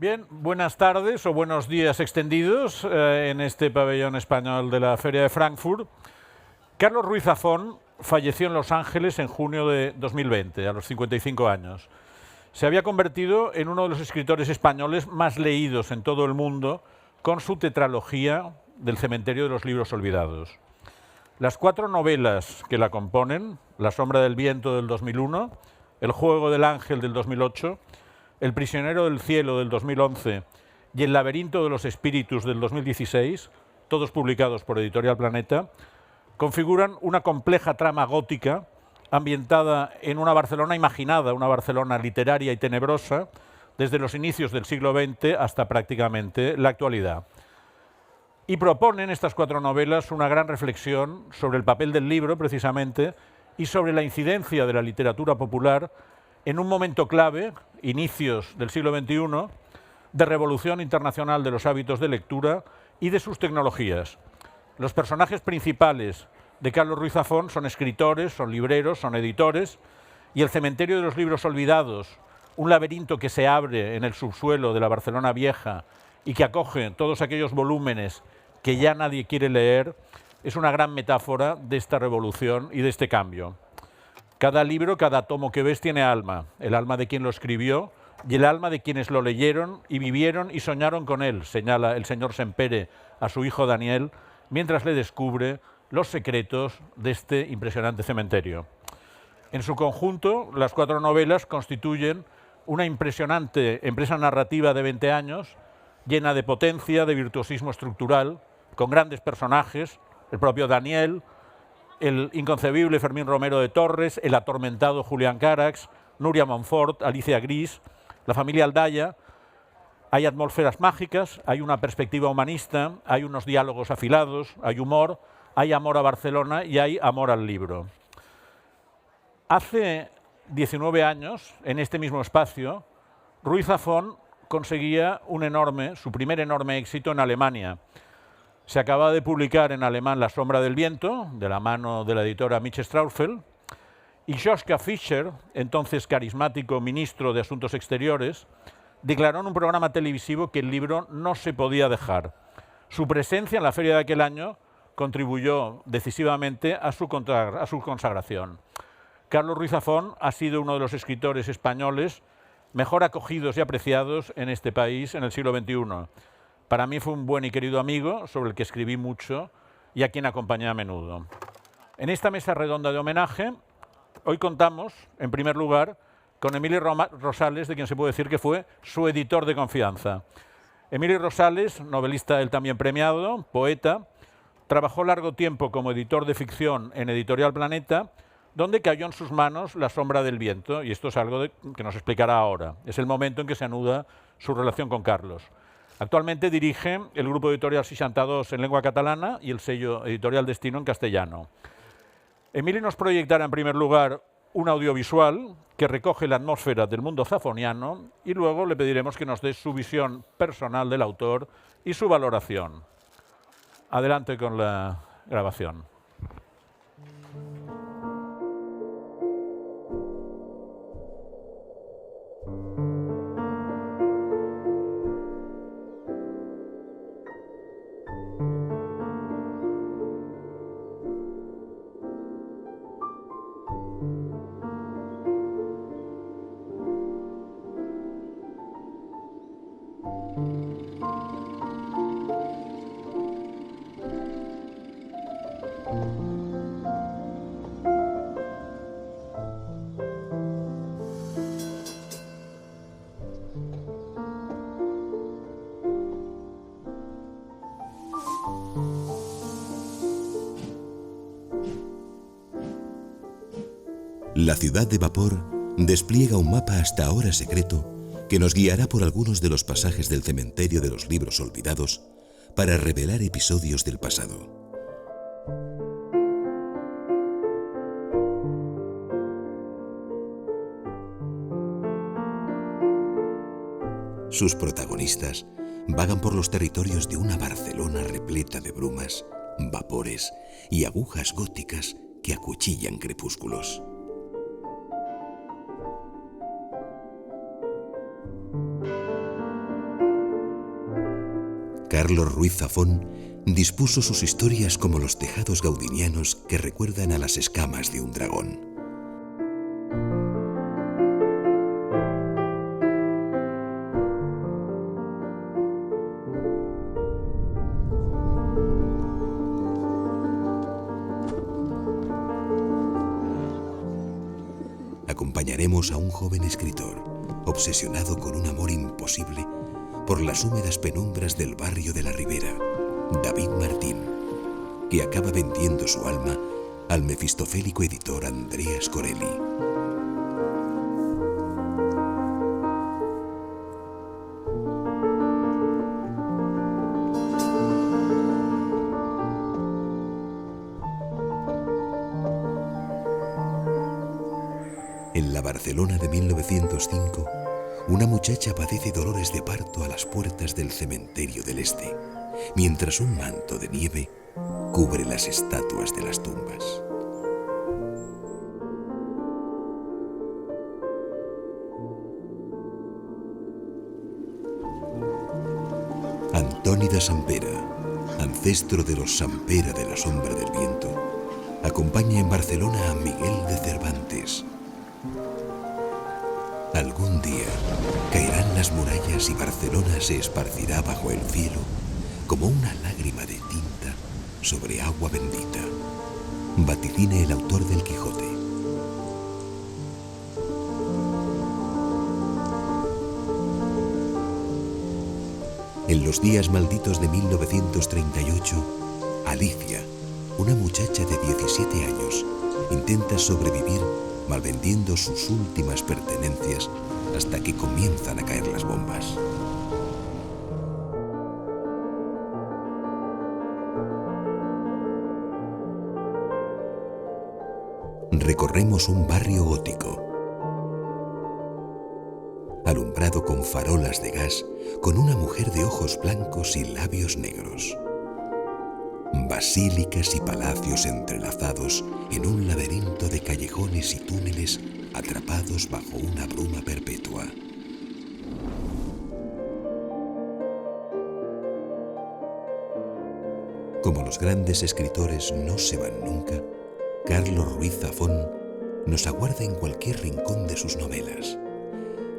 Bien, buenas tardes o buenos días extendidos en este pabellón español de la Feria de Frankfurt. Carlos Ruiz Zafón falleció en Los Ángeles en junio de 2020, a los 55 años. Se había convertido en uno de los escritores españoles más leídos en todo el mundo con su tetralogía del Cementerio de los Libros Olvidados. Las 4 novelas que la componen, La sombra del viento del 2001, El juego del ángel del 2008, El prisionero del cielo del 2011 y El laberinto de los espíritus del 2016, todos publicados por Editorial Planeta, configuran una compleja trama gótica ambientada en una Barcelona imaginada, una Barcelona literaria y tenebrosa, desde los inicios del siglo XX hasta prácticamente la actualidad. Y proponen estas 4 novelas una gran reflexión sobre el papel del libro, precisamente, y sobre la incidencia de la literatura popular en un momento clave, inicios del siglo XXI, de revolución internacional de los hábitos de lectura y de sus tecnologías. Los personajes principales de Carlos Ruiz Zafón son escritores, son libreros, son editores, y el Cementerio de los Libros Olvidados, un laberinto que se abre en el subsuelo de la Barcelona Vieja y que acoge todos aquellos volúmenes que ya nadie quiere leer, es una gran metáfora de esta revolución y de este cambio. Cada libro, cada tomo que ves tiene alma, el alma de quien lo escribió y el alma de quienes lo leyeron y vivieron y soñaron con él, señala el señor Sempere a su hijo Daniel, mientras le descubre los secretos de este impresionante cementerio. En su conjunto, las 4 novelas constituyen una impresionante empresa narrativa de 20 años, llena de potencia, de virtuosismo estructural, con grandes personajes, el propio Daniel, el inconcebible Fermín Romero de Torres, el atormentado Julián Carax, Núria Montfort, Alicia Gris, la familia Aldaya. Hay atmósferas mágicas, hay una perspectiva humanista, hay unos diálogos afilados, hay humor, hay amor a Barcelona y hay amor al libro. Hace 19 años, en este mismo espacio, Ruiz Zafón conseguía su primer enorme éxito en Alemania. Se acaba de publicar en alemán La sombra del viento, de la mano de la editora Mich Strausfeld, y Joschka Fischer, entonces carismático ministro de Asuntos Exteriores, declaró en un programa televisivo que el libro no se podía dejar. Su presencia en la feria de aquel año contribuyó decisivamente a su consagración. Carlos Ruiz Zafón ha sido uno de los escritores españoles mejor acogidos y apreciados en este país en el siglo XXI. Para mí fue un buen y querido amigo, sobre el que escribí mucho y a quien acompañé a menudo. En esta mesa redonda de homenaje, hoy contamos, en primer lugar, con Emili Rosales, de quien se puede decir que fue su editor de confianza. Emili Rosales, novelista él también premiado, poeta, trabajó largo tiempo como editor de ficción en Editorial Planeta, donde cayó en sus manos La sombra del viento, y esto es algo que nos explicará ahora. Es el momento en que se anuda su relación con Carlos. Actualmente dirige el grupo editorial 62 en lengua catalana y el sello editorial Destino en castellano. Emili nos proyectará en primer lugar un audiovisual que recoge la atmósfera del mundo zafoniano y luego le pediremos que nos dé su visión personal del autor y su valoración. Adelante con la grabación. La ciudad de vapor despliega un mapa hasta ahora secreto que nos guiará por algunos de los pasajes del cementerio de los libros olvidados para revelar episodios del pasado. Sus protagonistas vagan por los territorios de una Barcelona repleta de brumas, vapores y agujas góticas que acuchillan crepúsculos. Carlos Ruiz Zafón dispuso sus historias como los tejados gaudinianos que recuerdan a las escamas de un dragón. Acompañaremos a un joven escritor, obsesionado con un amor imposible por las húmedas penumbras del barrio de la Ribera, David Martín, que acaba vendiendo su alma al mefistofélico editor Andreas Corelli. En la Barcelona de 1905, una muchacha padece dolores de parto a las puertas del cementerio del Este, mientras un manto de nieve cubre las estatuas de las tumbas. Antoni de Sampera, ancestro de los Sampera de la Sombra del Viento, acompaña en Barcelona a Miguel de Cervantes. Algún día caerán las murallas y Barcelona se esparcirá bajo el cielo como una lágrima de tinta sobre agua bendita, vaticina el autor del Quijote. En los días malditos de 1938, Alicia, una muchacha de 17 años, intenta sobrevivir malvendiendo sus últimas pertenencias hasta que comienzan a caer las bombas. Recorremos un barrio gótico, alumbrado con farolas de gas, con una mujer de ojos blancos y labios negros. Basílicas y palacios entrelazados en un laberinto de callejones y túneles atrapados bajo una bruma perpetua. Como los grandes escritores no se van nunca, Carlos Ruiz Zafón nos aguarda en cualquier rincón de sus novelas.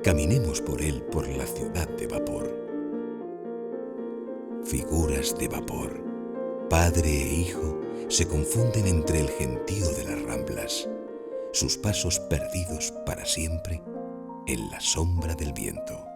Caminemos por él por la ciudad de vapor. Figuras de vapor, padre e hijo, se confunden entre el gentío de las ramblas, sus pasos perdidos para siempre en la sombra del viento.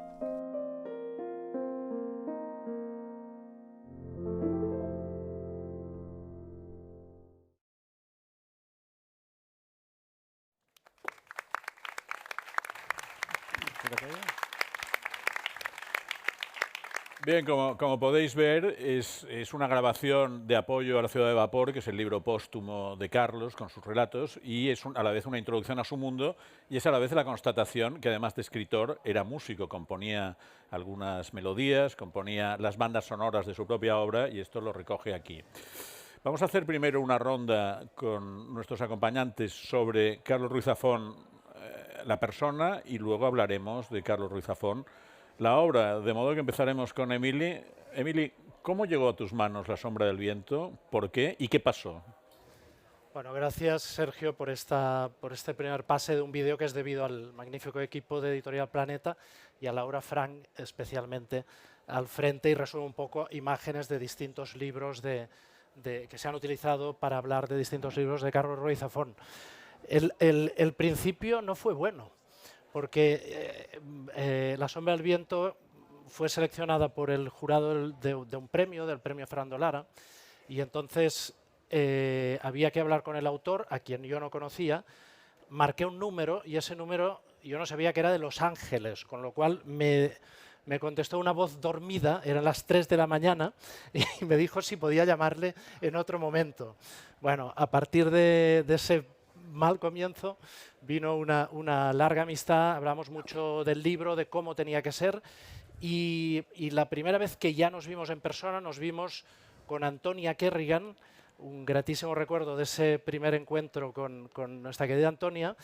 Bien, como podéis ver, es una grabación de apoyo a la ciudad de vapor, que es el libro póstumo de Carlos con sus relatos, y es a la vez una introducción a su mundo, y es a la vez la constatación que además de escritor era músico, componía algunas melodías, componía las bandas sonoras de su propia obra, y esto lo recoge aquí. Vamos a hacer primero una ronda con nuestros acompañantes sobre Carlos Ruiz Zafón, la persona, y luego hablaremos de Carlos Ruiz Zafón, la obra, de modo que empezaremos con Emili. Emili, ¿cómo llegó a tus manos La sombra del viento? ¿Por qué? ¿Y qué pasó? Bueno, gracias Sergio por este primer pase de un vídeo que es debido al magnífico equipo de Editorial Planeta y a Laura Frank especialmente al frente, y resume un poco imágenes de distintos libros que se han utilizado para hablar de distintos libros de Carlos Ruiz Zafón. El principio no fue bueno, porque La sombra del viento fue seleccionada por el jurado de un premio, del premio Fernando Lara, y entonces había que hablar con el autor, a quien yo no conocía. Marqué un número y ese número yo no sabía que era de Los Ángeles, con lo cual me contestó una voz dormida, eran las 3 de la mañana, y me dijo si podía llamarle en otro momento. Bueno, a partir de ese mal comienzo vino una larga amistad, hablamos mucho del libro, de cómo tenía que ser, y la primera vez que ya nos vimos en persona, nos vimos con Antonia Kerrigan, un gratísimo recuerdo de ese primer encuentro con nuestra querida Antonia,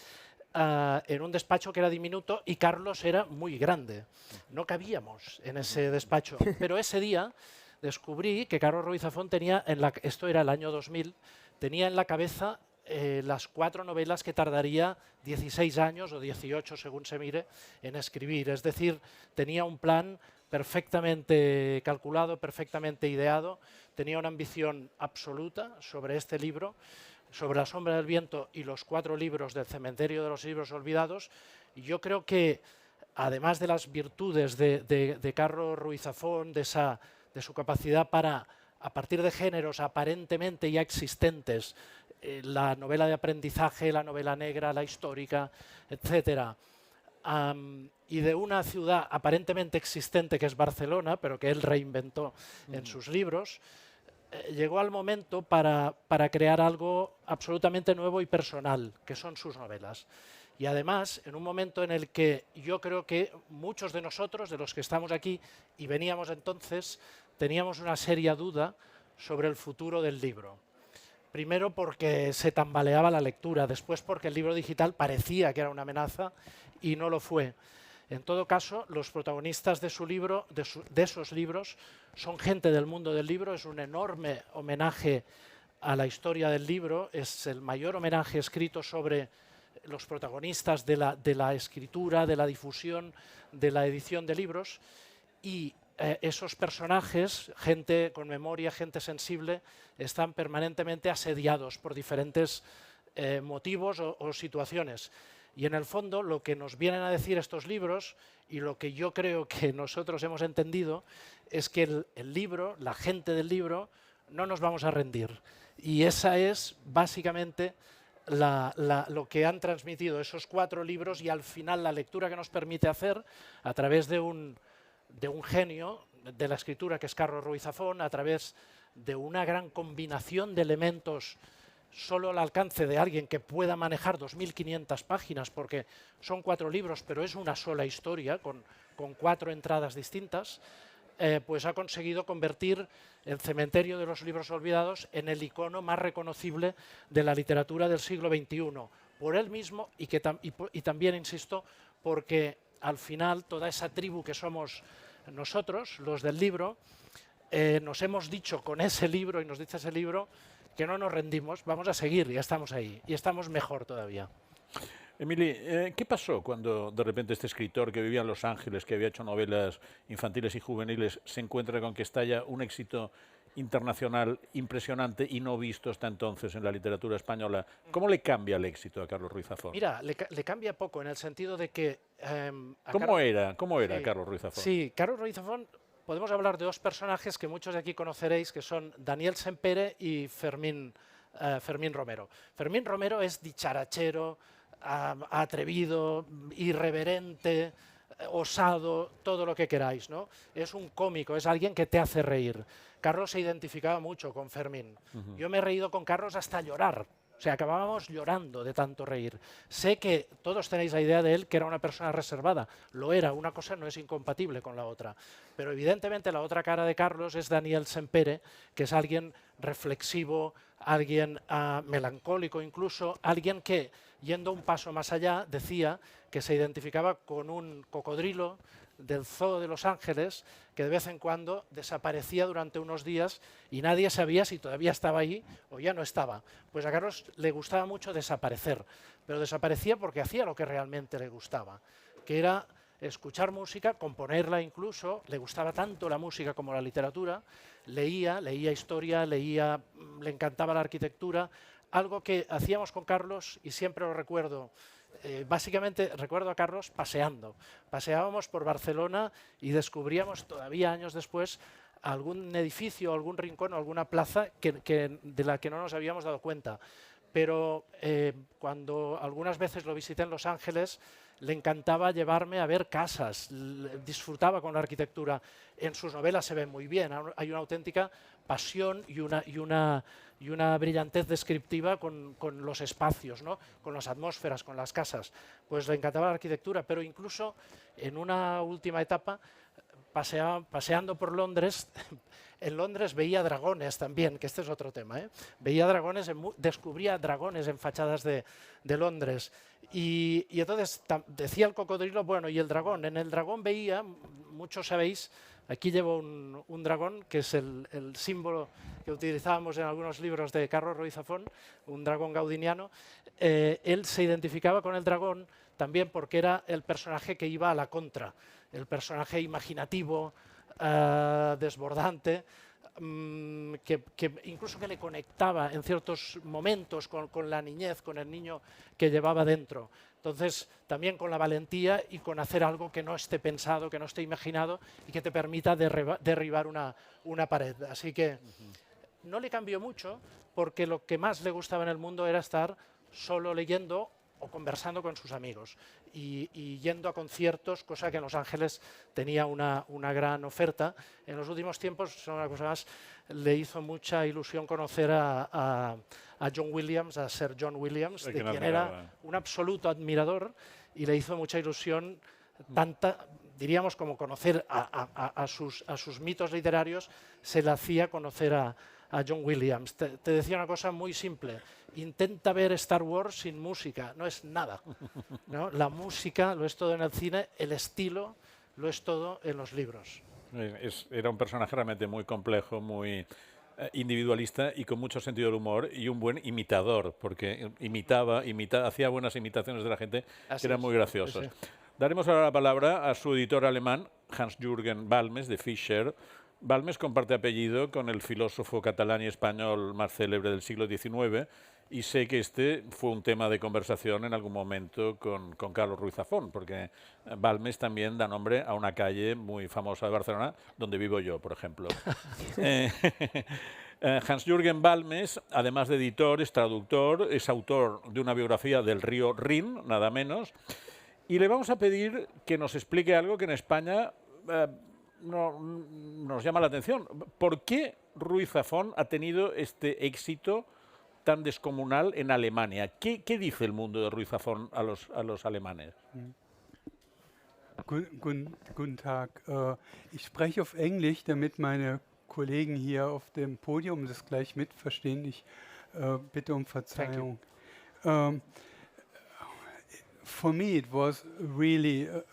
en un despacho que era diminuto y Carlos era muy grande. No cabíamos en ese despacho, pero ese día descubrí que Carlos Ruiz Zafón tenía, esto era el año 2000, tenía en la cabeza las 4 novelas que tardaría 16 años o 18, según se mire, en escribir. Es decir, tenía un plan perfectamente calculado, perfectamente ideado, tenía una ambición absoluta sobre este libro, sobre La sombra del viento y los 4 libros del cementerio de los libros olvidados. Y yo creo que, además de las virtudes de Carlos Ruiz Zafón, de su capacidad para, a partir de géneros aparentemente ya existentes, la novela de aprendizaje, la novela negra, la histórica, etcétera, y de una ciudad aparentemente existente que es Barcelona, pero que él reinventó en sus libros, llegó al momento para crear algo absolutamente nuevo y personal, que son sus novelas. Y además, en un momento en el que yo creo que muchos de nosotros, de los que estamos aquí y veníamos entonces, teníamos una seria duda sobre el futuro del libro. Primero porque se tambaleaba la lectura, después porque el libro digital parecía que era una amenaza y no lo fue. En todo caso, los protagonistas de su libro, de esos libros, son gente del mundo del libro, es un enorme homenaje a la historia del libro, es el mayor homenaje escrito sobre los protagonistas de la escritura, de la difusión, de la edición de libros, y esos personajes, gente con memoria, gente sensible, están permanentemente asediados por diferentes motivos o situaciones. Y en el fondo lo que nos vienen a decir estos libros, y lo que yo creo que nosotros hemos entendido, es que el libro, la gente del libro, no nos vamos a rendir. Y esa es básicamente lo que han transmitido esos 4 libros, y al final la lectura que nos permite hacer a través de un genio de la escritura que es Carlos Ruiz Zafón, a través de una gran combinación de elementos solo al alcance de alguien que pueda manejar 2.500 páginas, porque son 4 libros, pero es una sola historia con 4 entradas distintas, pues ha conseguido convertir el cementerio de los libros olvidados en el icono más reconocible de la literatura del siglo XXI, por él mismo y también, insisto, porque al final toda esa tribu que somos nosotros, los del libro, nos hemos dicho con ese libro, y nos dice ese libro, que no nos rendimos, vamos a seguir, y estamos ahí, y estamos mejor todavía. Emili, ¿qué pasó cuando de repente este escritor que vivía en Los Ángeles, que había hecho novelas infantiles y juveniles, se encuentra con que estalla un éxito internacional impresionante y no visto hasta entonces en la literatura española? ¿Cómo le cambia el éxito a Carlos Ruiz Zafón? Mira, le cambia poco en el sentido de que... ¿Cómo era Carlos Ruiz Zafón? Sí, Carlos Ruiz Zafón, podemos hablar de 2 personajes que muchos de aquí conoceréis, que son Daniel Sempere y Fermín Romero. Fermín Romero es dicharachero, atrevido, irreverente, osado, todo lo que queráis, ¿no? Es un cómico, es alguien que te hace reír. Carlos se identificaba mucho con Fermín. Yo me he reído con Carlos hasta llorar. O sea, acabábamos llorando de tanto reír. Sé que todos tenéis la idea de él que era una persona reservada. Lo era, una cosa no es incompatible con la otra. Pero evidentemente la otra cara de Carlos es Daniel Sempere, que es alguien reflexivo, alguien melancólico incluso, alguien que, yendo un paso más allá, decía que se identificaba con un cocodrilo del zoo de Los Ángeles que de vez en cuando desaparecía durante unos días y nadie sabía si todavía estaba ahí o ya no estaba. Pues a Carlos le gustaba mucho desaparecer, pero desaparecía porque hacía lo que realmente le gustaba, que era escuchar música, componerla incluso. Le gustaba tanto la música como la literatura, leía historia, le encantaba la arquitectura, algo que hacíamos con Carlos y siempre lo recuerdo. Básicamente recuerdo a Carlos paseando. Paseábamos por Barcelona y descubríamos todavía años después algún edificio, algún rincón o alguna plaza de la que no nos habíamos dado cuenta. Pero cuando algunas veces lo visité en Los Ángeles, le encantaba llevarme a ver casas, disfrutaba con la arquitectura. En sus novelas se ve muy bien, hay una auténtica pasión y una brillantez descriptiva con los espacios, ¿no? Con las atmósferas, con las casas. Pues le encantaba la arquitectura, pero incluso en una última etapa paseando por Londres, en Londres veía dragones también, que este es otro tema, ¿eh? Veía dragones, descubría dragones en fachadas de Londres. Y entonces decía el cocodrilo, bueno, y el dragón. En el dragón veía, muchos sabéis, aquí llevo un dragón, que es el símbolo que utilizábamos en algunos libros de Carlos Ruiz Zafón, un dragón gaudiniano. Él se identificaba con el dragón también porque era el personaje que iba a la contra, el personaje imaginativo, desbordante, que incluso que le conectaba en ciertos momentos con la niñez, con el niño que llevaba dentro. Entonces, también con la valentía y con hacer algo que no esté pensado, que no esté imaginado y que te permita derribar una pared. Así que no le cambió mucho, porque lo que más le gustaba en el mundo era estar solo leyendo o conversando con sus amigos y yendo a conciertos, cosa que en Los Ángeles tenía una gran oferta. En los últimos tiempos, una cosa más, le hizo mucha ilusión conocer a John Williams, a Sir John Williams, de quien era un absoluto admirador, y le hizo mucha ilusión diríamos, como conocer a sus mitos literarios, se le hacía conocer a John Williams. Te decía una cosa muy simple: intenta ver Star Wars sin música, no es nada, ¿no? La música lo es todo en el cine, el estilo lo es todo en los libros. Era un personaje realmente muy complejo, muy individualista y con mucho sentido del humor, y un buen imitador, porque hacía buenas imitaciones de la gente que eran muy graciosas. Sí. Daremos ahora la palabra a su editor alemán, Hans-Jürgen Balmes, de Fischer. Balmes comparte apellido con el filósofo catalán y español más célebre del siglo XIX, y sé que este fue un tema de conversación en algún momento con Carlos Ruiz Zafón, porque Balmes también da nombre a una calle muy famosa de Barcelona, donde vivo yo, por ejemplo. Hans-Jürgen Balmes, además de editor, es traductor, es autor de una biografía del río Rin, nada menos, y le vamos a pedir que nos explique algo que en España nos llama la atención. ¿Por qué Ruiz Zafón ha tenido este éxito tan descomunal en Alemania? ¿Qué dice el mundo de Ruiz Zafón a los alemanes? Guten Tag. Ich spreche auf Englisch, damit meine Kollegen hier auf dem Podium das gleich mitverstehen. Ich bitte um Verzeihung. For me, it was really a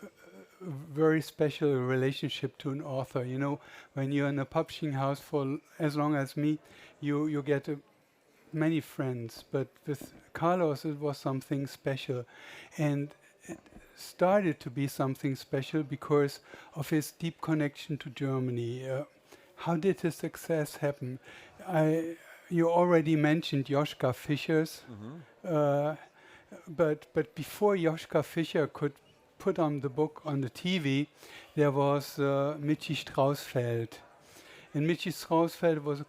very special relationship to an author. You know, when you're in a publishing house for as long as me, you get many friends. But with Carlos, it was something special, and it started to be something special because of his deep connection to Germany. How did his success happen? You already mentioned Joschka Fischers. But before Joschka Fischer could put on the book on the TV, there was Michi Straussfeld. And Michi Straussfeld was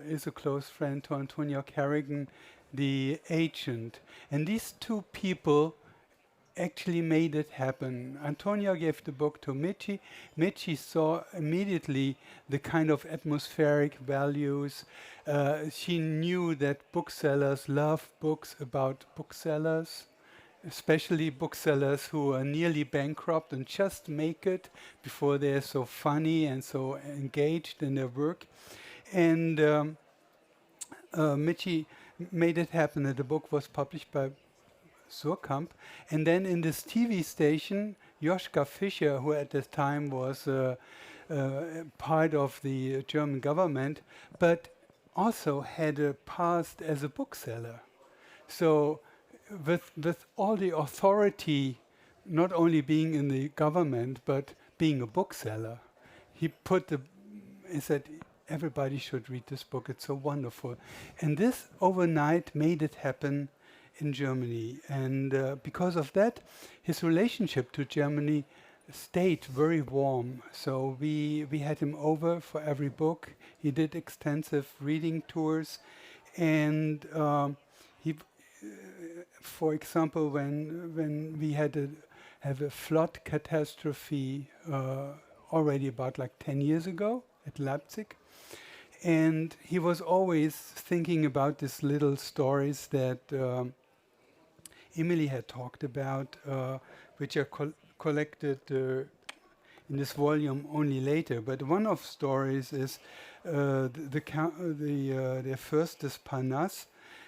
is a close friend to Antonia Carrigan, the agent. And these two people actually made it happen. Antonia gave the book to Michi. Michi saw immediately the kind of atmospheric values. She knew that booksellers love books about booksellers, especially booksellers who are nearly bankrupt and just make it before they're so funny and so engaged in their work. And Michi made it happen, and the book was published by Surkamp. And then in this TV station, Joschka Fischer, who at this time was part of the German government, but also had a past as a bookseller. So with all the authority, not only being in the government, but being a bookseller, he said, everybody should read this book, it's so wonderful. And this overnight made it happen in Germany. And because of that, his relationship to Germany stayed very warm. So we had him over for every book. He did extensive reading tours. And he, for example, when we had have a flood catastrophe already about like 10 years ago at Leipzig, and he was always thinking about these little stories that Emily had talked about, which are collected in this volume only later. But one of stories is their first is Parnasse.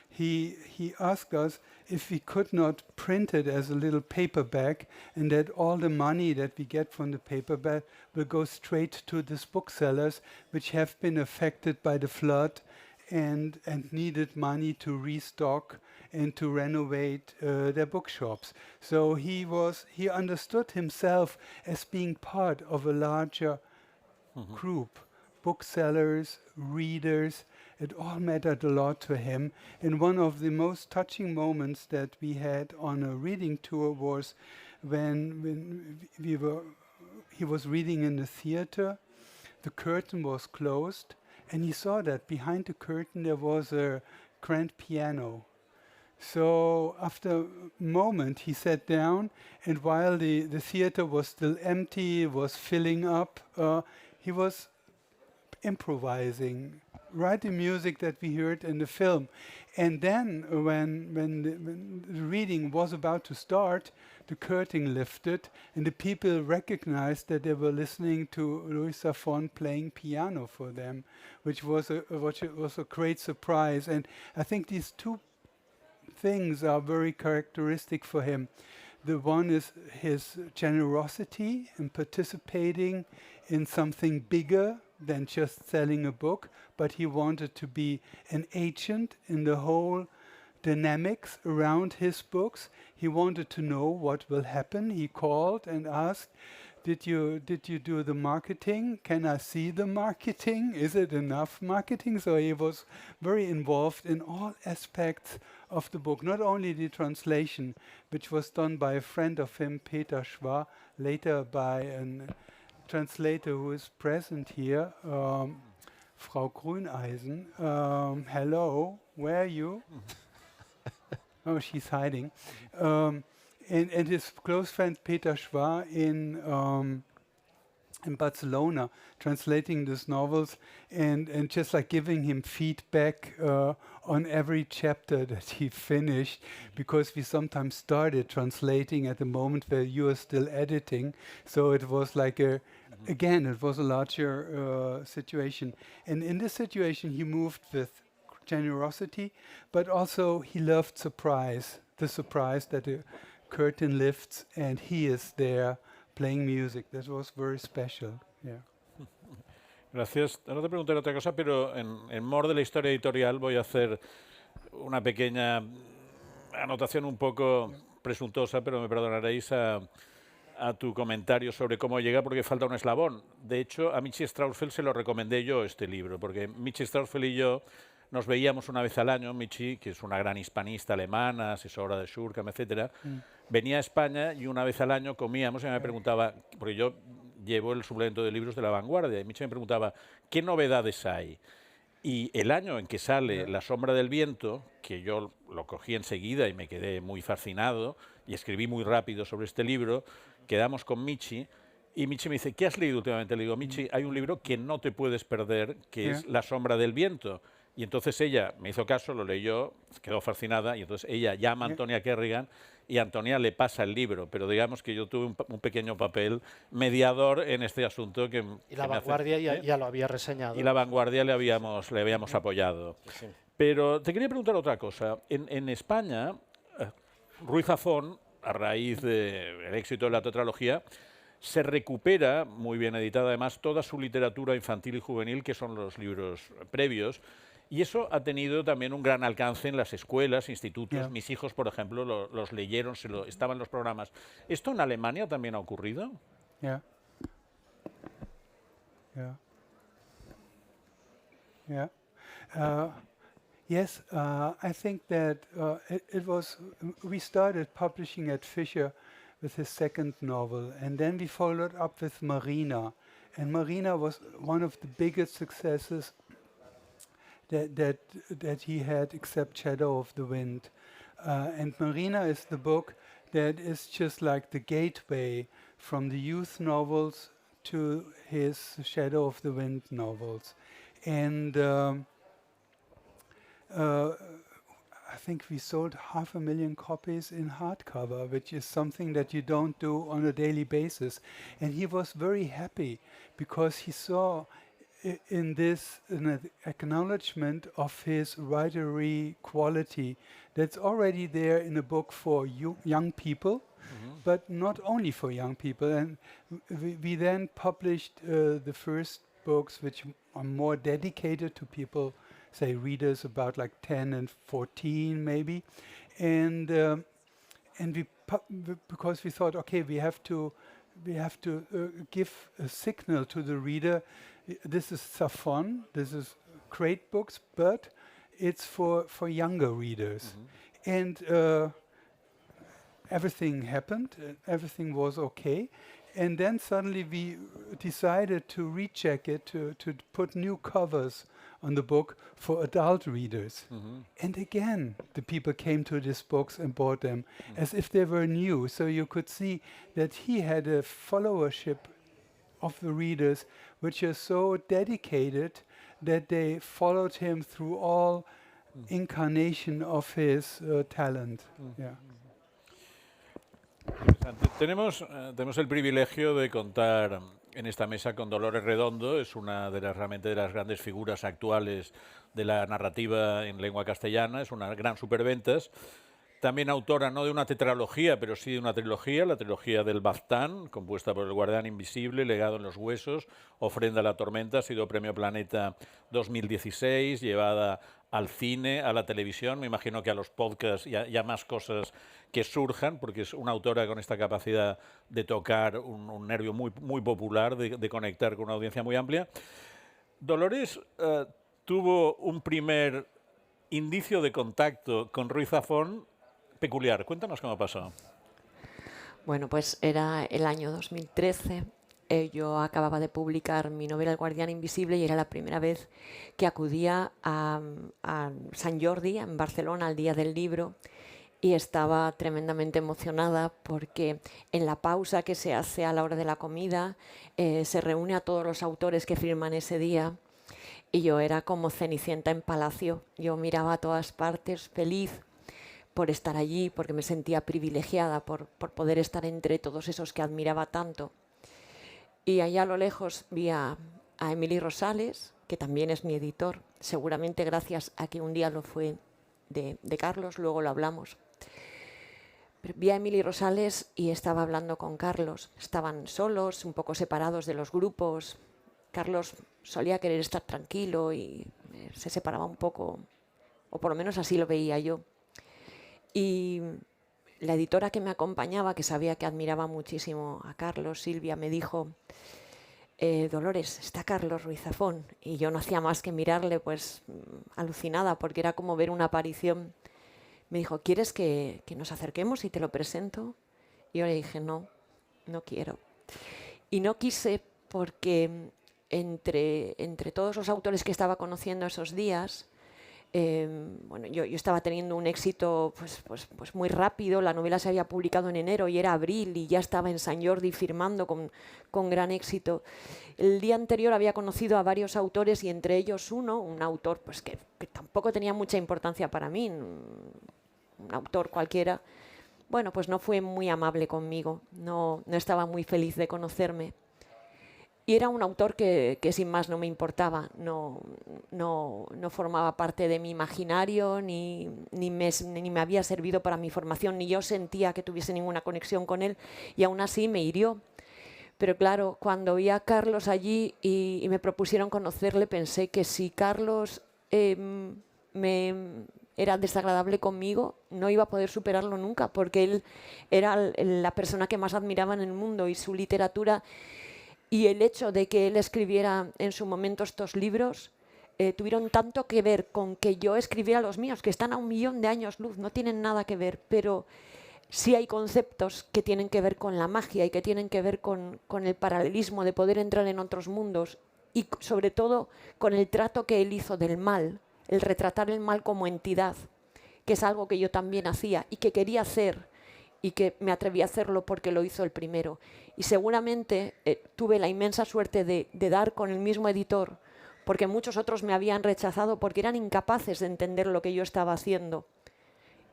He asked us if we could not print it as a little paperback, and that all the money that we get from the paperback will go straight to these booksellers, which have been affected by the flood and needed money to restock and to renovate their bookshops. So he understood himself as being part of a larger group, booksellers, readers. It all mattered a lot to him. And one of the most touching moments that we had on a reading tour was when he was reading in the theater, the curtain was closed, and he saw that behind the curtain there was a grand piano. So after a moment he sat down, and while the theater was still empty, was filling up, he was improvising, right, the music that we heard in the film. And then when the reading was about to start, the curtain lifted and the people recognized that they were listening to Louis Zafón playing piano for them, which was a great surprise. And I think these two things are very characteristic for him. The one is his generosity in participating in something bigger than just selling a book, but he wanted to be an agent in the whole dynamics around his books. He wanted to know what will happen. He called and asked, did you do the marketing? Can I see the marketing? Is it enough marketing? So he was very involved in all aspects of the book, not only the translation, which was done by a friend of him, Peter Schwa, later by a translator who is present here, Frau Grüneisen. Hello, where are you? Oh, she's hiding. And his close friend Peter Schwa in Barcelona, translating these novels and just like giving him feedback on every chapter that he finished, because we sometimes started translating at the moment where you are still editing. So it was like again, it was a larger situation. And in this situation, he moved with generosity, but also he loved surprise, the surprise that the curtain lifts and he is there playing music. That was very special. Yeah. Gracias. Ahora te preguntaré otra cosa, pero en mor de la historia editorial voy a hacer una pequeña anotación un poco presuntuosa, pero me perdonaréis a tu comentario sobre cómo llega, porque falta un eslabón. De hecho, a Michi Strausfeld se lo recomendé yo este libro, porque Michi Strausfeld y yo nos veíamos una vez al año. Michi, que es una gran hispanista alemana, asesora de Schurkheim, etc., venía a España y una vez al año comíamos y me preguntaba, porque yo llevo el suplemento de libros de La Vanguardia, y Michi me preguntaba, ¿qué novedades hay? Y el año en que sale La sombra del viento, que yo lo cogí enseguida y me quedé muy fascinado y escribí muy rápido sobre este libro, quedamos con Michi y Michi me dice, ¿qué has leído últimamente? Le digo, Michi, hay un libro que no te puedes perder, que es La sombra del viento. Y entonces ella me hizo caso, lo leyó, quedó fascinada, y entonces ella llama a Antonia Kerrigan y Antonia le pasa el libro, pero digamos que yo tuve un pequeño papel mediador en este asunto. Y La Vanguardia ya lo había reseñado. Y La Vanguardia le habíamos apoyado. Sí. Pero te quería preguntar otra cosa. En España, Ruiz Zafón, a raíz del éxito de la tetralogía, se recupera, muy bien editada además, toda su literatura infantil y juvenil, que son los libros previos, y eso ha tenido también un gran alcance en las escuelas, institutos. Yeah. Mis hijos, por ejemplo, los leyeron, estaban en los programas. ¿Esto en Alemania también ha ocurrido? Yeah. Yeah. Yeah. Yes, I think that we started publishing at Fischer with his second novel, and then we followed up with Marina. And Marina was one of the biggest successes that he had, except Shadow of the Wind. And Marina is the book that is just like the gateway from the youth novels to his Shadow of the Wind novels. And I think we sold 500,000 copies in hardcover, which is something that you don't do on a daily basis. And he was very happy because he saw in this an acknowledgement of his writery quality that's already there in a book for young people, but not only for young people. And we then published the first books which are more dedicated to people, say readers about like 10 and 14 maybe, and because we thought, okay, we have to give a signal to the reader. This is Safon, this is great books, but it's for younger readers. And everything happened, everything was okay. And then suddenly we decided to recheck it, to put new covers on the book for adult readers. And again, the people came to these books and bought them as if they were new. So you could see that he had a followership of the readers which is so dedicated that they followed him through all incarnation of his talent. Yeah. Tenemos el privilegio de contar en esta mesa con Dolores Redondo. Es una de las realmente de las grandes figuras actuales de la narrativa en lengua castellana. Es una gran superventas. También autora no de una tetralogía, pero sí de una trilogía, la trilogía del Baztán, compuesta por El Guardián Invisible, Legado en los Huesos, Ofrenda a la Tormenta. Ha sido Premio Planeta 2016, llevada al cine, a la televisión, me imagino que a los podcasts y a más cosas que surjan, porque es una autora con esta capacidad de tocar un nervio muy popular, de conectar con una audiencia muy amplia. Dolores tuvo un primer indicio de contacto con Ruiz Zafón peculiar. Cuéntanos cómo pasó. Bueno, pues era el año 2013. Yo acababa de publicar mi novela El Guardián Invisible y era la primera vez que acudía a Sant Jordi, en Barcelona, al Día del Libro, y estaba tremendamente emocionada porque en la pausa que se hace a la hora de la comida se reúne a todos los autores que firman ese día y yo era como Cenicienta en palacio. Yo miraba a todas partes feliz por estar allí, porque me sentía privilegiada por poder estar entre todos esos que admiraba tanto. Y allá a lo lejos vi a Emili Rosales, que también es mi editor, seguramente gracias a que un día lo fue de Carlos, luego lo hablamos. Pero vi a Emili Rosales y estaba hablando con Carlos. Estaban solos, un poco separados de los grupos. Carlos solía querer estar tranquilo y se separaba un poco, o por lo menos así lo veía yo. Y la editora que me acompañaba, que sabía que admiraba muchísimo a Carlos, Silvia, me dijo: Dolores, está Carlos Ruiz Zafón. Y yo no hacía más que mirarle, pues alucinada, porque era como ver una aparición. Me dijo: ¿quieres que nos acerquemos y te lo presento? Y yo le dije: no, no quiero. Y no quise porque entre todos los autores que estaba conociendo esos días, bueno, yo estaba teniendo un éxito pues muy rápido. La novela se había publicado en enero y era abril y ya estaba en Sant Jordi firmando con gran éxito. El día anterior había conocido a varios autores y entre ellos un autor pues que tampoco tenía mucha importancia para mí, un autor cualquiera. Bueno, pues no fue muy amable conmigo, no estaba muy feliz de conocerme. Y era un autor que sin más no me importaba, no formaba parte de mi imaginario, ni me había servido para mi formación, ni yo sentía que tuviese ninguna conexión con él, y aún así me hirió. Pero claro, cuando vi a Carlos allí y me propusieron conocerle, pensé que si Carlos era desagradable conmigo, no iba a poder superarlo nunca, porque él era la persona que más admiraba en el mundo y su literatura. Y el hecho de que él escribiera en su momento estos libros tuvieron tanto que ver con que yo escribiera los míos, que están a 1.000.000 de años luz, no tienen nada que ver, pero sí hay conceptos que tienen que ver con la magia y que tienen que ver con el paralelismo de poder entrar en otros mundos y sobre todo con el trato que él hizo del mal, el retratar el mal como entidad, que es algo que yo también hacía y que quería hacer, y que me atreví a hacerlo porque lo hizo el primero. Y seguramente tuve la inmensa suerte de dar con el mismo editor, porque muchos otros me habían rechazado porque eran incapaces de entender lo que yo estaba haciendo.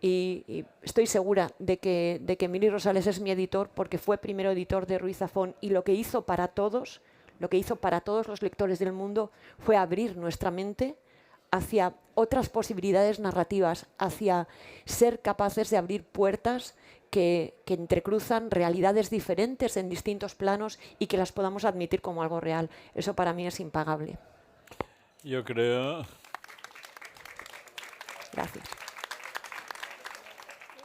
y estoy segura de que Emili Rosales es mi editor porque fue primero editor de Ruiz Zafón, y lo que hizo para todos los lectores del mundo fue abrir nuestra mente hacia otras posibilidades narrativas, hacia ser capaces de abrir puertas que entrecruzan realidades diferentes en distintos planos y que las podamos admitir como algo real. Eso para mí es impagable. Yo creo... Gracias.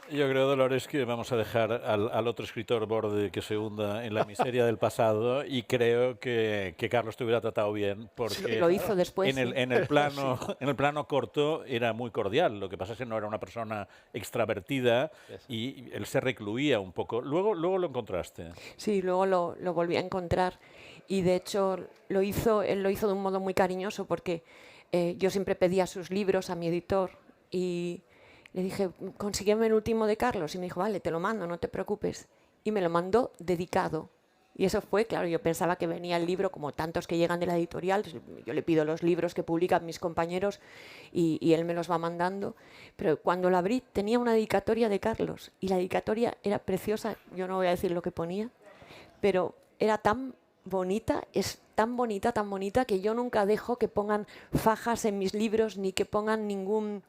Yo creo, Dolores, que vamos a dejar al otro escritor borde que se hunda en la miseria del pasado, y creo que Carlos te hubiera tratado bien, porque lo hizo después. en el plano corto era muy cordial. Lo que pasa es que no era una persona extravertida y él se recluía un poco. Luego lo encontraste. Sí, luego lo volví a encontrar, y de hecho él lo hizo de un modo muy cariñoso, porque yo siempre pedía sus libros a mi editor y le dije, consígueme el último de Carlos, y me dijo, vale, te lo mando, no te preocupes. Y me lo mandó dedicado. Y eso fue, claro, yo pensaba que venía el libro, como tantos que llegan de la editorial, yo le pido los libros que publican mis compañeros y él me los va mandando. Pero cuando lo abrí tenía una dedicatoria de Carlos, y la dedicatoria era preciosa, yo no voy a decir lo que ponía, pero era tan bonita, es tan bonita, que yo nunca dejo que pongan fajas en mis libros, ni que pongan ningún...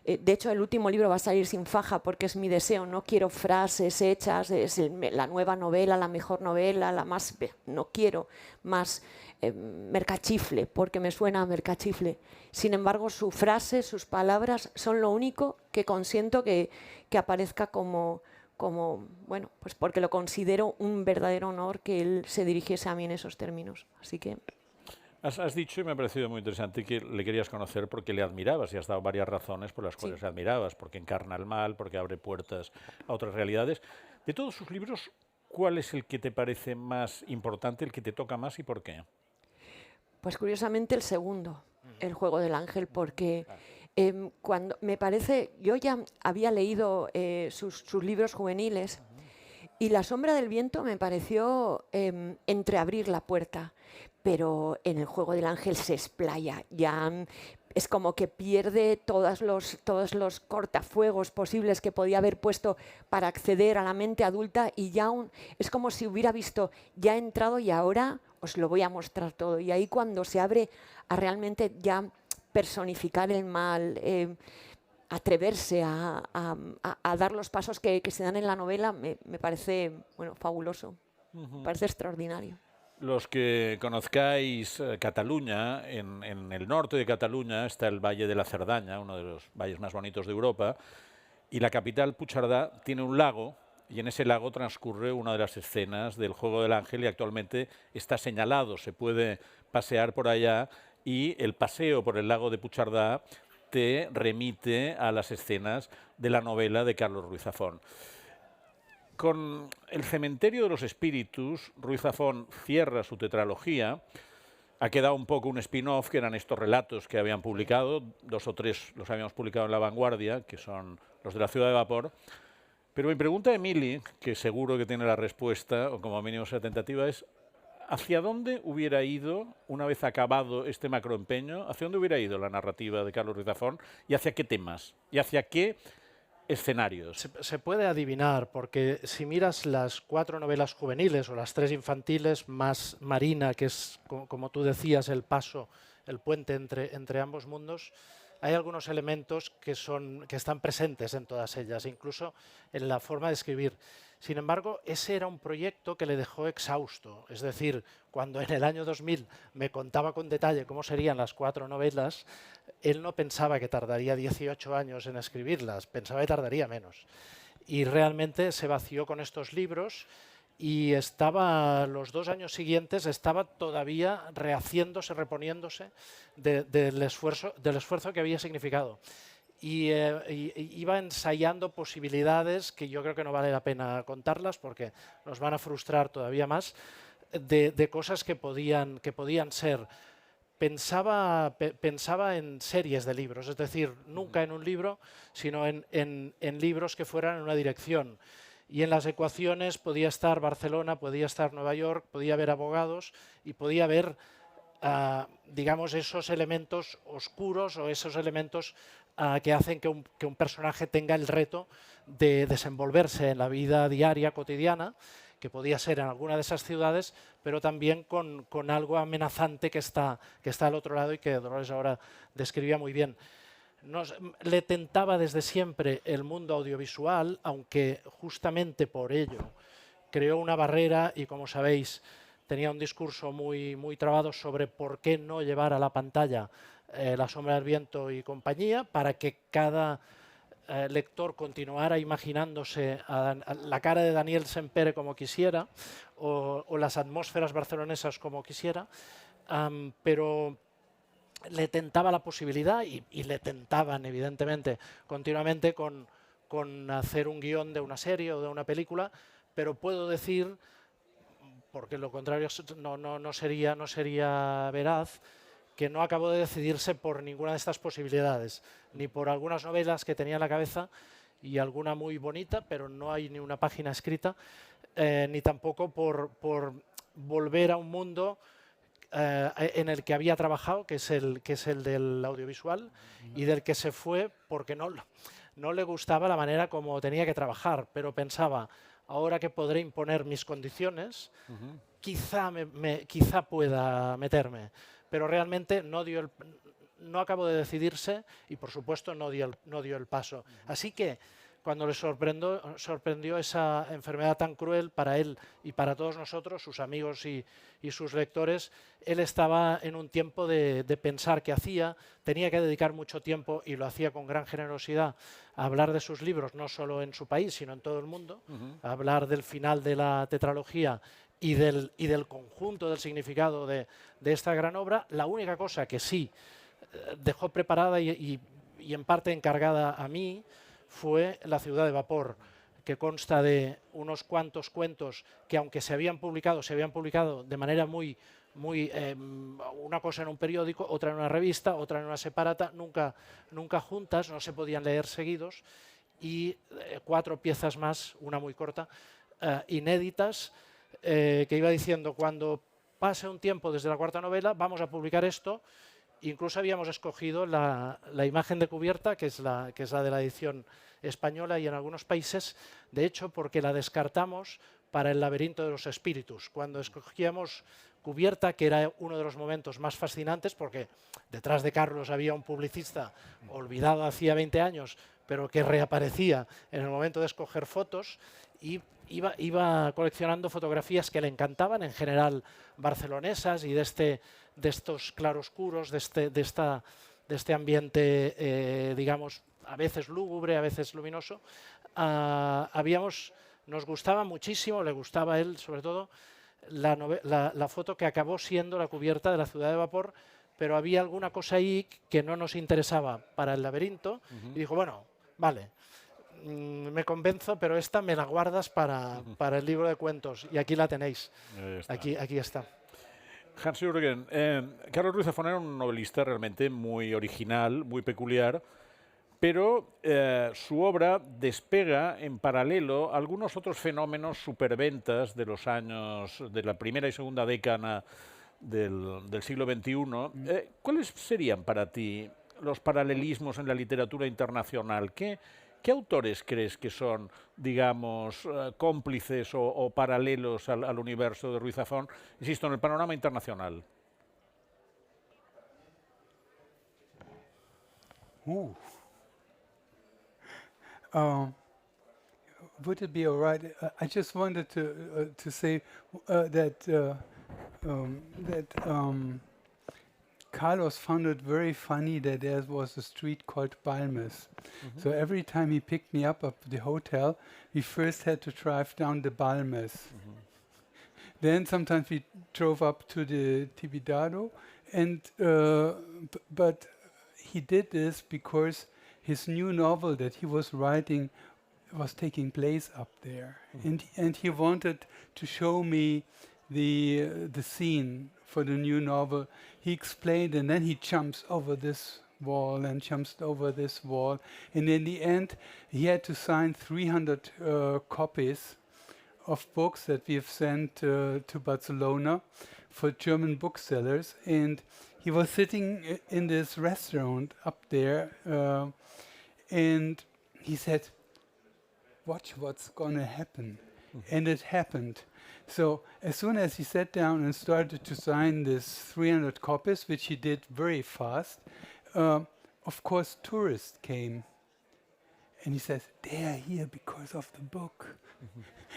De hecho, el último libro va a salir sin faja porque es mi deseo. No quiero frases hechas, es la nueva novela, la mejor novela, la más... No quiero más mercachifle, porque me suena a mercachifle. Sin embargo, su frase, sus palabras son lo único que consiento que aparezca como, bueno, pues porque lo considero un verdadero honor que él se dirigiese a mí en esos términos. Así que... Has dicho, y me ha parecido muy interesante, que le querías conocer porque le admirabas, y has dado varias razones por las cuales le admirabas, porque encarna el mal, porque abre puertas a otras realidades. De todos sus libros, ¿cuál es el que te parece más importante, el que te toca más, y por qué? Pues curiosamente el segundo, El juego del ángel, porque cuando me parece, yo ya había leído sus libros juveniles, y La sombra del viento me pareció entreabrir la puerta, pero en El juego del ángel se explaya, ya es como que pierde todos los cortafuegos posibles que podía haber puesto para acceder a la mente adulta, y ya es como si hubiera visto, ya he entrado y ahora os lo voy a mostrar todo. Y ahí, cuando se abre a realmente ya personificar el mal, atreverse a dar los pasos que se dan en la novela, me parece, bueno, fabuloso, me parece extraordinario. Los que conozcáis Cataluña, en el norte de Cataluña está el Valle de la Cerdaña, uno de los valles más bonitos de Europa, y la capital, Puigcerdá, tiene un lago, y en ese lago transcurre una de las escenas del Juego del Ángel, y actualmente está señalado, se puede pasear por allá, y el paseo por el lago de Puigcerdá te remite a las escenas de la novela de Carlos Ruiz Zafón. Con El cementerio de los espíritus, Ruiz Zafón cierra su tetralogía. Ha quedado un poco un spin-off, que eran estos relatos que habían publicado, 2 o 3 los habíamos publicado en La Vanguardia, que son los de La ciudad de vapor. Pero mi pregunta a Emili, que seguro que tiene la respuesta, o como mínimo sea tentativa, es ¿hacia dónde hubiera ido, una vez acabado este macroempeño, hacia dónde hubiera ido la narrativa de Carlos Ruiz Zafón, y hacia qué temas, y hacia qué escenarios? Se puede adivinar, porque si miras las 4 novelas juveniles o las 3 infantiles, más Marina, que es, como tú decías, el paso, el puente entre ambos mundos, hay algunos elementos que están presentes en todas ellas, incluso en la forma de escribir. Sin embargo, ese era un proyecto que le dejó exhausto. Es decir, cuando en el año 2000 me contaba con detalle cómo serían las 4 novelas, él no pensaba que tardaría 18 años en escribirlas, pensaba que tardaría menos. Y realmente se vació con estos libros, y los 2 años siguientes estaba todavía rehaciéndose, reponiéndose del esfuerzo que había significado. Y iba ensayando posibilidades que yo creo que no vale la pena contarlas porque nos van a frustrar todavía más, de cosas que podían ser. Pensaba en series de libros, es decir, nunca en un libro, sino en libros que fueran en una dirección. Y en las ecuaciones podía estar Barcelona, podía estar Nueva York, podía haber abogados y podía haber digamos, esos elementos oscuros o esos elementos que hacen que un personaje tenga el reto de desenvolverse en la vida diaria, cotidiana, que podía ser en alguna de esas ciudades, pero también con algo amenazante que está al otro lado y que Dolores ahora describía muy bien. Le tentaba desde siempre el mundo audiovisual, aunque justamente por ello creó una barrera y, como sabéis, tenía un discurso muy, muy trabado sobre por qué no llevar a la pantalla La sombra del viento y compañía, para que cada lector continuara imaginándose la cara de Daniel Sempere como quisiera o las atmósferas barcelonesas como quisiera, pero le tentaba la posibilidad y le tentaban evidentemente continuamente con hacer un guión de una serie o de una película, pero puedo decir, porque lo contrario no sería veraz, que no acabó de decidirse por ninguna de estas posibilidades, ni por algunas novelas que tenía en la cabeza y alguna muy bonita, pero no hay ni una página escrita, ni tampoco por volver a un mundo en el que había trabajado, que es el del audiovisual, y del que se fue porque no le gustaba la manera como tenía que trabajar, pero pensaba, ahora que podré imponer mis condiciones, quizá pueda meterme. Pero realmente no acabó de decidirse y, por supuesto, no dio el paso. Así que, cuando le sorprendió esa enfermedad tan cruel para él y para todos nosotros, sus amigos y sus lectores, él estaba en un tiempo de pensar qué hacía, tenía que dedicar mucho tiempo, y lo hacía con gran generosidad, a hablar de sus libros, no solo en su país, sino en todo el mundo, a hablar del final de la tetralogía y del conjunto del significado de esta gran obra. La única cosa que sí dejó preparada y en parte encargada a mí fue La ciudad de vapor, que consta de unos cuantos cuentos que, aunque se habían publicado de manera muy una cosa en un periódico, otra en una revista, otra en una separata, nunca juntas, no se podían leer seguidos, y 4 piezas más, una muy corta, inéditas, que iba diciendo, cuando pase un tiempo desde la 4ª novela, vamos a publicar esto. Incluso habíamos escogido la imagen de cubierta, que es la de la edición española y en algunos países, de hecho, porque la descartamos para El laberinto de los espíritus. Cuando escogíamos cubierta, que era uno de los momentos más fascinantes, porque detrás de Carlos había un publicista olvidado hacía 20 años, pero que reaparecía en el momento de escoger fotos, y iba coleccionando fotografías que le encantaban, en general barcelonesas, y de estos claroscuros, de este ambiente, digamos, a veces lúgubre, a veces luminoso. Nos gustaba muchísimo, le gustaba a él sobre todo, la foto que acabó siendo la cubierta de La ciudad de vapor, pero había alguna cosa ahí que no nos interesaba para El laberinto, y dijo, bueno, vale, me convenzo, pero esta me la guardas para el libro de cuentos, y aquí la tenéis. Aquí está. Hans-Jürgen, Carlos Ruiz Zafón era un novelista realmente muy original, muy peculiar, pero su obra despega en paralelo algunos otros fenómenos superventas de los años de la primera y segunda década del siglo XXI. ¿Cuáles serían para ti los paralelismos en la literatura internacional? ¿Qué autores crees que son, digamos, cómplices o paralelos al universo de Ruiz Zafón, insisto, en el panorama internacional? Would it be all right? I just wanted to say that Carlos found it very funny that there was a street called Balmes. So every time he picked me up at the hotel, we first had to drive down the Balmes. Then sometimes we drove up to the Tibidabo, but he did this because his new novel that he was writing was taking place up there, and he wanted to show me the scene for the new novel. He explained, and then he jumps over this wall and jumps over this wall, and in the end he had to sign 300 copies of books that we have sent to Barcelona for German booksellers, and he was sitting in this restaurant up there, and he said, "Watch what's going to happen." And it happened. So as soon as he sat down and started to sign this 300 copies, which he did very fast, of course tourists came. And he says, "They are here because of the book."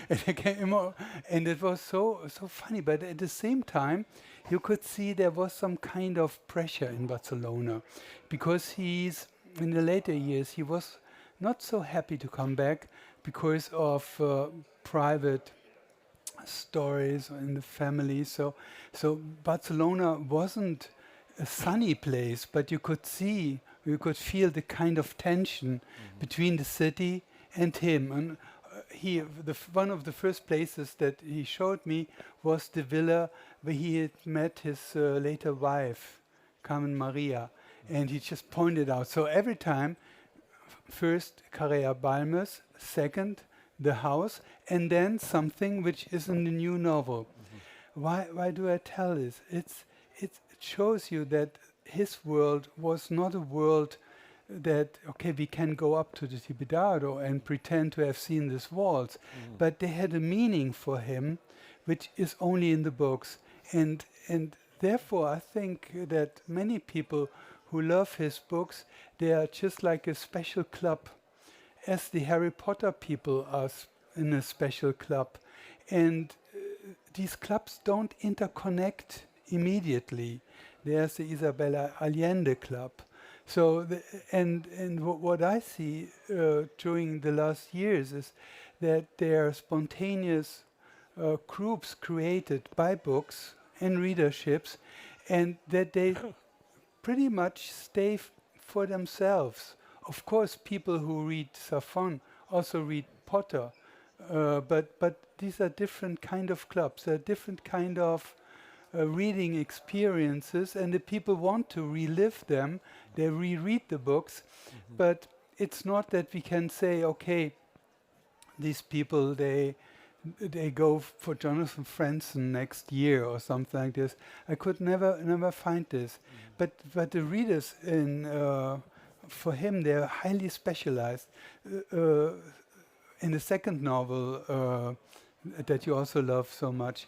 And they came and it was so funny. But at the same time, you could see there was some kind of pressure in Barcelona, because he's in the later years he was not so happy to come back because of private stories in the family. So Barcelona wasn't a sunny place, but you could feel the kind of tension between the city and him. And one of the first places that he showed me was the villa where he had met his later wife, Carmen Maria, and he just pointed out. So every time, first Carrera Balmes, second the house, and then something which is in the new novel. Why do I tell this? It shows you that his world was not a world that, okay, we can go up to the Tibidabo and pretend to have seen these walls, but they had a meaning for him which is only in the books, and therefore I think that many people who love his books, they are just like a special club, as the Harry Potter people are in a special club, and these clubs don't interconnect immediately. There's the Isabella Allende Club. So, what I see during the last years is that there are spontaneous groups created by books and readerships, and that they pretty much stay for themselves. Of course, people who read Safon also read Potter, but these are different kind of clubs. They're different kind of reading experiences, and the people want to relive them. They reread the books, but it's not that we can say, okay, these people they go for Jonathan Franzen next year or something like this. I could never find this, but the readers for him they're highly specialized. In the second novel that you also love so much.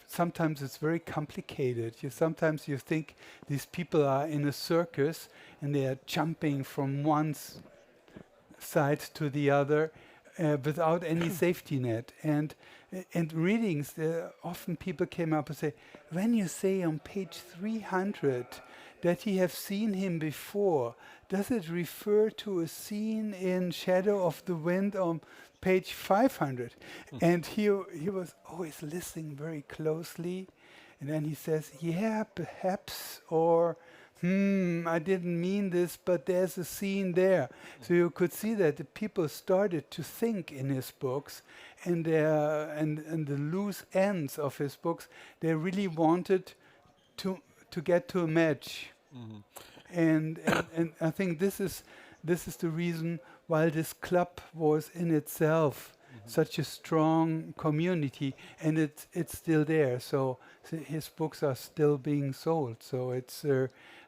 Sometimes it's very complicated. Sometimes you think these people are in a circus and they are jumping from one side to the other without any safety net. And readings, often people came up and say, when you say on page 300 that he have seen him before, does it refer to a scene in Shadow of the Wind on page 500? And he was always listening very closely, and then he says, yeah, perhaps, or I didn't mean this, but there's a scene there. So you could see that the people started to think in his books, and the loose ends of his books, they really wanted to get to a match. And I think this is the reason why this club was in itself such a strong community, and it's still there. So his books are still being sold. So it's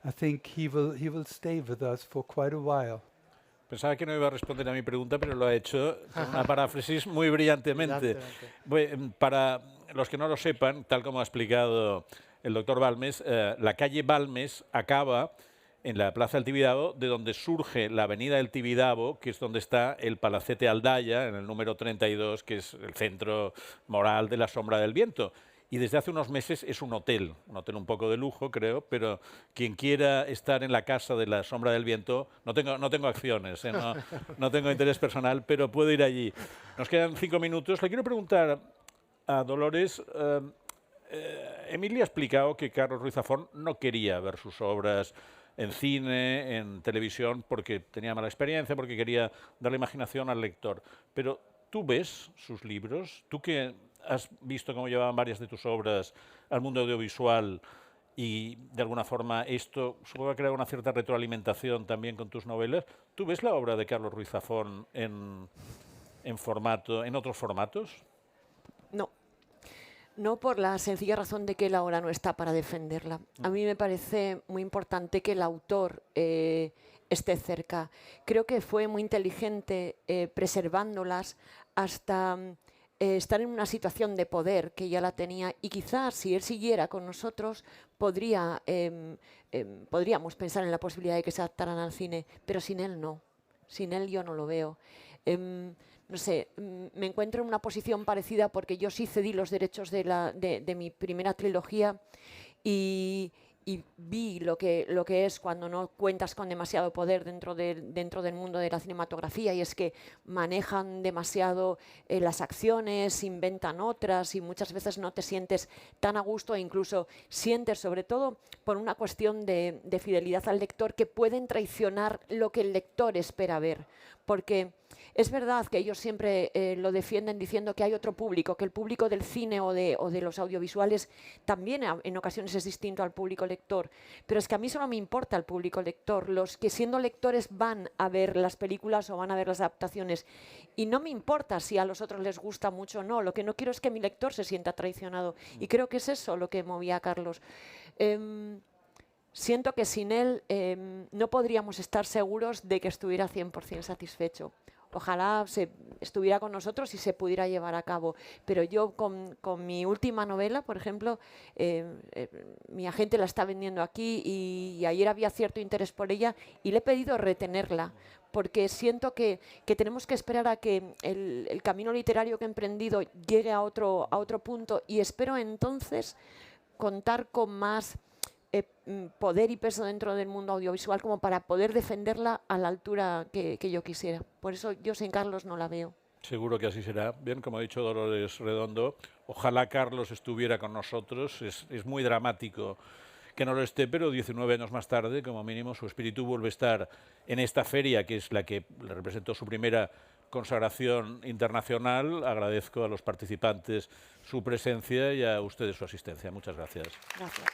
I think he will stay with us for quite a while. Pensaba que no iba a responder a mi pregunta, pero lo ha hecho con una paráfrasis muy brillantemente. Para los que no lo sepan, tal como ha explicado el doctor Balmes, la calle Balmes acaba en la Plaza del Tibidabo, de donde surge la Avenida del Tibidabo, que es donde está el Palacete Aldaya, en el número 32, que es el centro moral de la Sombra del Viento. Y desde hace unos meses es un hotel un poco de lujo, creo, pero quien quiera estar en la casa de la Sombra del Viento, no tengo acciones, no tengo interés personal, pero puedo ir allí. Nos quedan 5 minutos. Le quiero preguntar a Dolores, Emilia ha explicado que Carlos Ruiz Zafón no quería ver sus obras en cine, en televisión, porque tenía mala experiencia, porque quería darle imaginación al lector. Pero tú ves sus libros, tú que has visto cómo llevaban varias de tus obras al mundo audiovisual y de alguna forma esto supongo que ha creado una cierta retroalimentación también con tus novelas, ¿tú ves la obra de Carlos Ruiz Zafón en en otros formatos? No. No, por la sencilla razón de que él ahora no está para defenderla. A mí me parece muy importante que el autor esté cerca. Creo que fue muy inteligente preservándolas hasta estar en una situación de poder que ya la tenía, y quizás si él siguiera con nosotros podríamos pensar en la posibilidad de que se adaptaran al cine, pero sin él no. Sin él yo no lo veo. No sé, me encuentro en una posición parecida porque yo sí cedí los derechos de mi primera trilogía y vi lo que es cuando no cuentas con demasiado poder dentro del mundo de la cinematografía, y es que manejan demasiado las acciones, inventan otras y muchas veces no te sientes tan a gusto, e incluso sientes, sobre todo por una cuestión de fidelidad al lector, que pueden traicionar lo que el lector espera ver. Porque es verdad que ellos siempre lo defienden diciendo que hay otro público, que el público del cine o de los audiovisuales también en ocasiones es distinto al público lector, pero es que a mí solo me importa el público lector, los que siendo lectores van a ver las películas o van a ver las adaptaciones, y no me importa si a los otros les gusta mucho o no, lo que no quiero es que mi lector se sienta traicionado, y creo que es eso lo que movía a Carlos. Siento que sin él no podríamos estar seguros de que estuviera 100% satisfecho. Ojalá estuviera con nosotros y se pudiera llevar a cabo. Pero yo con mi última novela, por ejemplo, mi agente la está vendiendo aquí y ayer había cierto interés por ella y le he pedido retenerla, porque siento que tenemos que esperar a que el camino literario que he emprendido llegue a otro punto, y espero entonces contar con más poder y peso dentro del mundo audiovisual como para poder defenderla a la altura que yo quisiera. Por eso yo sin Carlos no la veo. Seguro que así será. Bien, como ha dicho Dolores Redondo, ojalá Carlos estuviera con nosotros. Es muy dramático que no lo esté, pero 19 años más tarde, como mínimo, su espíritu vuelve a estar en esta feria, que es la que le representó su primera consagración internacional. Agradezco a los participantes su presencia y a ustedes su asistencia. Muchas gracias. Gracias.